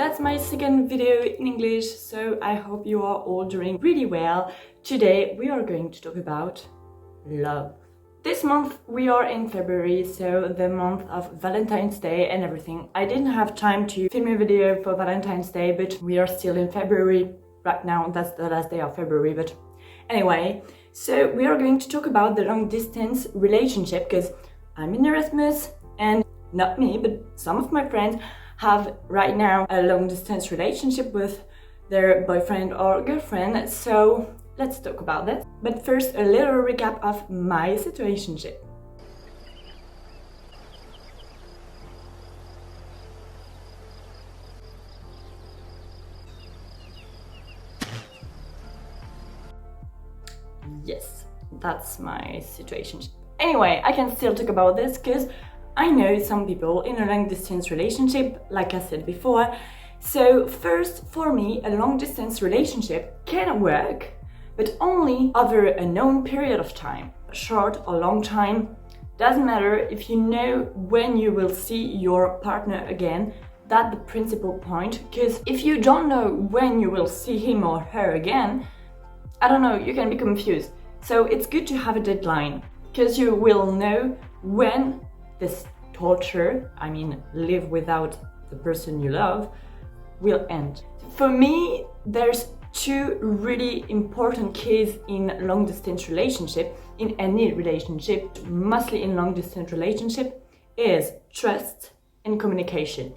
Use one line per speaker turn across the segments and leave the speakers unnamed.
That's my second video in English, so I hope you are all doing really well. Today we are going to talk about love. This month we are in February, so the month of Valentine's Day and everything. I didn't have time to film a video for Valentine's Day, but we are still in February right now. That's the last day of February, but anyway. So we are going to talk about the long distance relationship because I'm in Erasmus and not me, but some of my friends have right now a long distance relationship with their boyfriend or girlfriend. So let's talk about that. But first, a little recap of my situationship. Yes, that's my situation. Anyway, I can still talk about this because I know some people in a long distance relationship, like I said before. So first, for me, a long distance relationship can work, but only over a known period of time. Short or long time, doesn't matter. If you know when you will see your partner again, that's the principal point. Because if you don't know when you will see him or her again, I don't know, you can be confused. So it's good to have a deadline, because you will know when this torture, I mean live without the person you love, will end. For me, there's two really important keys in long distance relationship, in any relationship, mostly in long distance relationship, is trust and communication.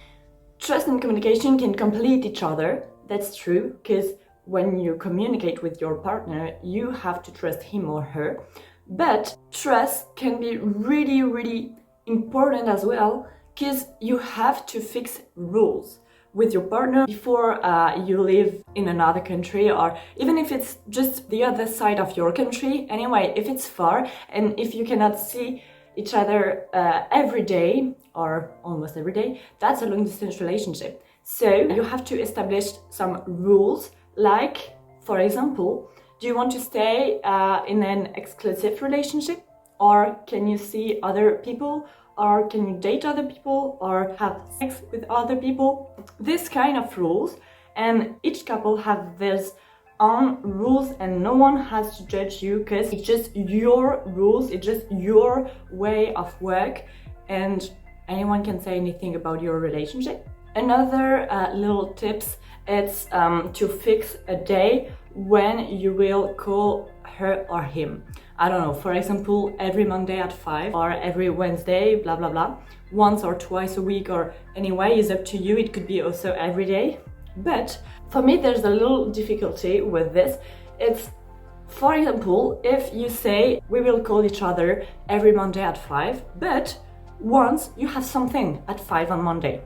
Trust and communication can complete each other, that's true, because when you communicate with your partner, you have to trust him or her. But trust can be really important as well, because you have to fix rules with your partner before you live in another country, or even if it's just the other side of your country. Anyway, if it's far and if you cannot see each other every day or almost every day, that's a long distance relationship. So you have to establish some rules, like, for example, do you want to stay in an exclusive relationship? Or can you see other people? Or can you date other people? Or have sex with other people? This kind of rules. And each couple have their own rules and no one has to judge you, because it's just your rules, it's just your way of work, and anyone can say anything about your relationship. Another little tips, it's to fix a day when you will call her or him. I don't know, for example, every Monday at 5 or every Wednesday, blah blah blah, once or twice a week, or anyway, it's up to you. It could be also every day. But for me, there's a little difficulty with this. It's, for example, if you say we will call each other every Monday at 5, but once you have something at 5 on Monday,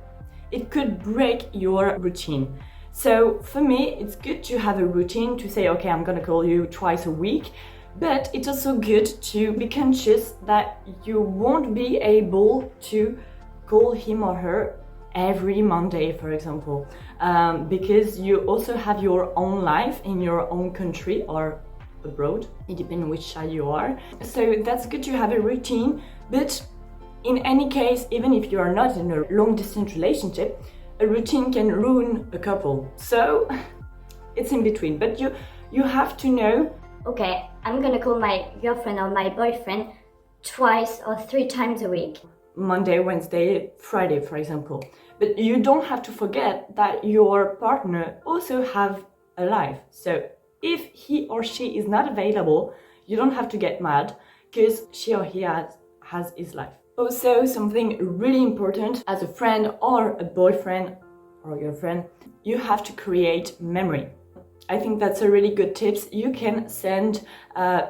it could break your routine. So for me, it's good to have a routine, to say, okay, I'm gonna call you twice a week, but it's also good to be conscious that you won't be able to call him or her every Monday, for example, because you also have your own life in your own country or abroad, it depends which side you are. So that's good to have a routine, but in any case, even if you are not in a long distance relationship, a routine can ruin a couple. So it's in between, but you have to know,
okay, I'm gonna call my girlfriend or my boyfriend twice or 3 times a week.
Monday, Wednesday, Friday, for example. But you don't have to forget that your partner also have a life. So if he or she is not available, you don't have to get mad, because she or he has his life. Also, something really important as a friend or a boyfriend or girlfriend, you have to create memory. I think that's a really good tip. You can send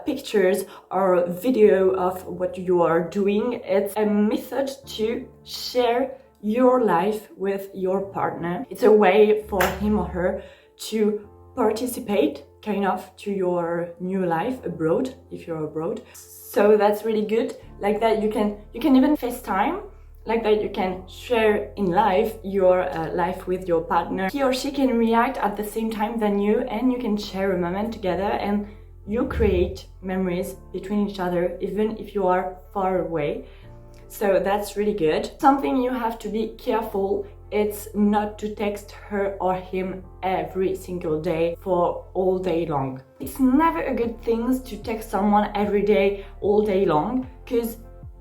pictures or video of what you are doing. It's a method to share your life with your partner. It's a way for him or her to participate kind of to your new life abroad, if you're abroad. So that's really good. Like that you can even FaceTime. Like that you can share in live your life with your partner. He or she can react at the same time than you, and you can share a moment together and you create memories between each other even if you are far away. So that's really good. Something you have to be careful it's not to text her or him every single day for all day long. It's never a good thing to text someone every day, all day long, because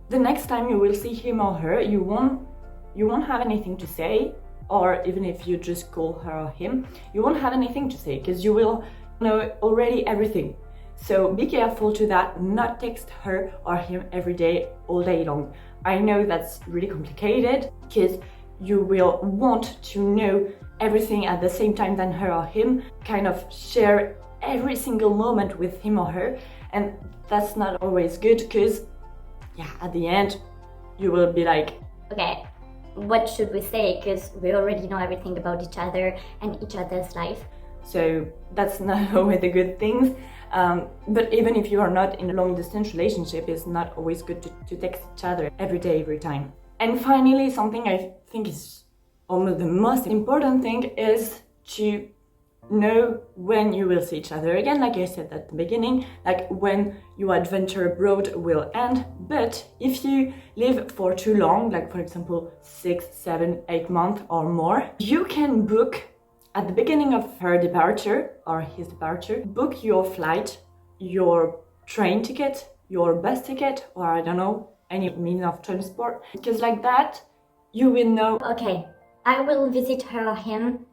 the next time you will see him or her, you won't have anything to say, or even if you just call her or him, you won't have anything to say because you will know already everything. So be careful to that, not text her or him every day, all day long. I know that's really complicated because you will want to know everything at the same time than her or him, kind of share every single moment with him or her, and that's not always good because, yeah, at the end, you will be like,
okay, what should we say? Because we already know everything about each other and each other's life.
So that's not always a good thing. But even if you are not in a long distance relationship, it's not always good to text each other every day, every time. And finally, something I think is almost the most important thing is to know when you will see each other again, like I said at the beginning, like when your adventure abroad will end. But if you live for too long, like for example 6, 7, 8 months or more, you can book at the beginning of her departure or his departure, book your flight, your train ticket, your bus ticket, or I don't know, any means of transport, because like that you will know,
okay, I will visit her or him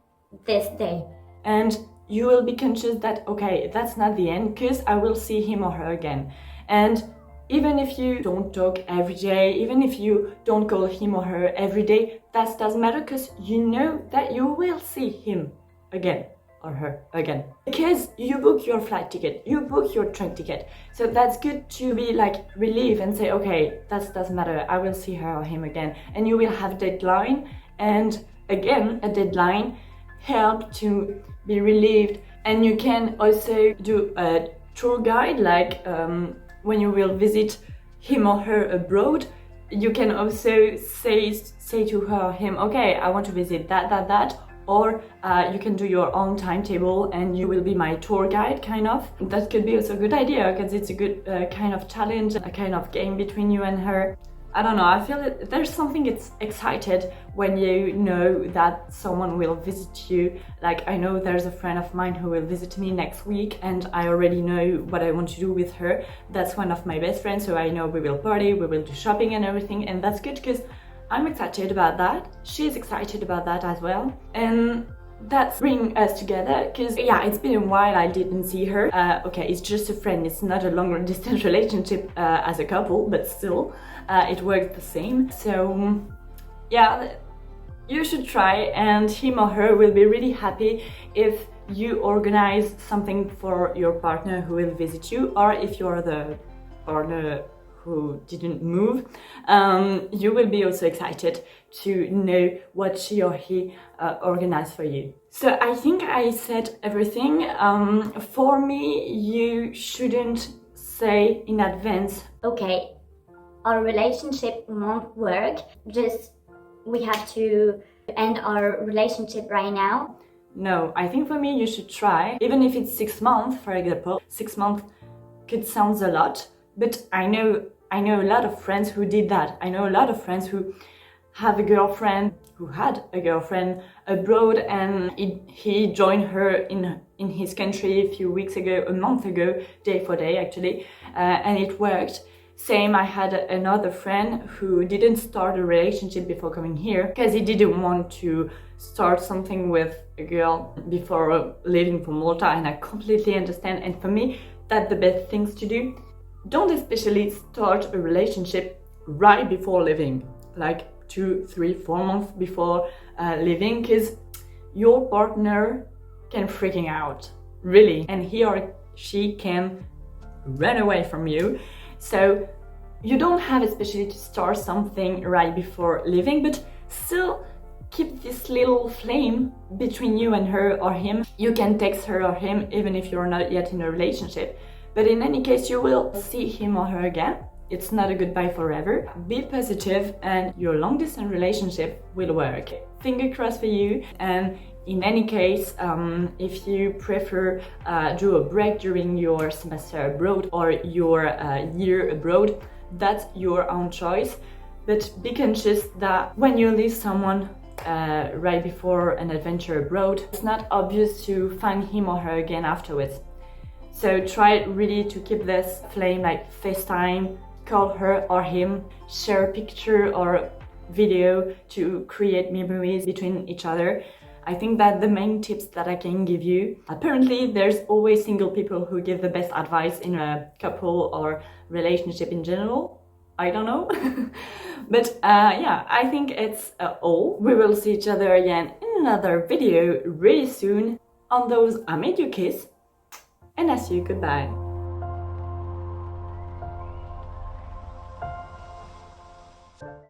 this day.
And you will be conscious that, okay, that's not the end, because I will see him or her again. And even if you don't talk every day, even if you don't call him or her every day, that doesn't matter, because you know that you will see him again or her again. Because you book your flight ticket, you book your train ticket. So that's good to be like relieved and say, okay, that doesn't matter, I will see her or him again. And you will have a deadline, and again, a deadline help to be relieved. And you can also do a tour guide, like when you will visit him or her abroad, you can also say to her or him, okay, I want to visit that, or you can do your own timetable and you will be my tour guide, kind of. That could be also a good idea, because it's a good kind of challenge, a kind of game between you and her. I don't know, I feel that there's something it's excited when you know that someone will visit you. Like, I know there's a friend of mine who will visit me next week, and I already know what I want to do with her. That's one of my best friends, so I know we will party, we will do shopping and everything, and that's good because I'm excited about that. She's excited about that as well. And that's bringing us together, because yeah, it's been a while I didn't see her. Okay, it's just a friend, it's not a long distance relationship as a couple, but still it works the same. So yeah, you should try, and him or her will be really happy if you organize something for your partner who will visit you, or if you're the partner who didn't move, you will be also excited to know what she or he organized for you. So I think I said everything. For me, you shouldn't say in advance,
okay, our relationship won't work, just we have to end our relationship right now.
No, I think for me you should try, even if it's 6 months, for example. 6 months could sound a lot, but I know a lot of friends who did that. I know a lot of friends who have a girlfriend, who had a girlfriend abroad, and he joined her in his country a few weeks ago, a month ago, day for day actually, and it worked. Same, I had another friend who didn't start a relationship before coming here because he didn't want to start something with a girl before leaving for Malta, and I completely understand. And for me, that's the best things to do. Don't especially start a relationship right before leaving, like 2, 3, 4 months before leaving, because your partner can freaking out, really, and he or she can run away from you. So you don't have especially to start something right before leaving, but still keep this little flame between you and her or him. You can text her or him even if you're not yet in a relationship. But in any case, you will see him or her again. It's not a goodbye forever. Be positive and your long distance relationship will work. Finger crossed for you. And in any case, if you prefer do a break during your semester abroad or your year abroad, that's your own choice. But be conscious that when you leave someone, right before an adventure abroad, it's not obvious to find him or her again afterwards. So try really to keep this flame, like FaceTime, call her or him, share a picture or video to create memories between each other. I think that the main tips that I can give you. Apparently there's always single people who give the best advice in a couple or relationship in general. I don't know. But yeah, I think it's all. We will see each other again in another video really soon. On those, I made you kiss, and I see you goodbye.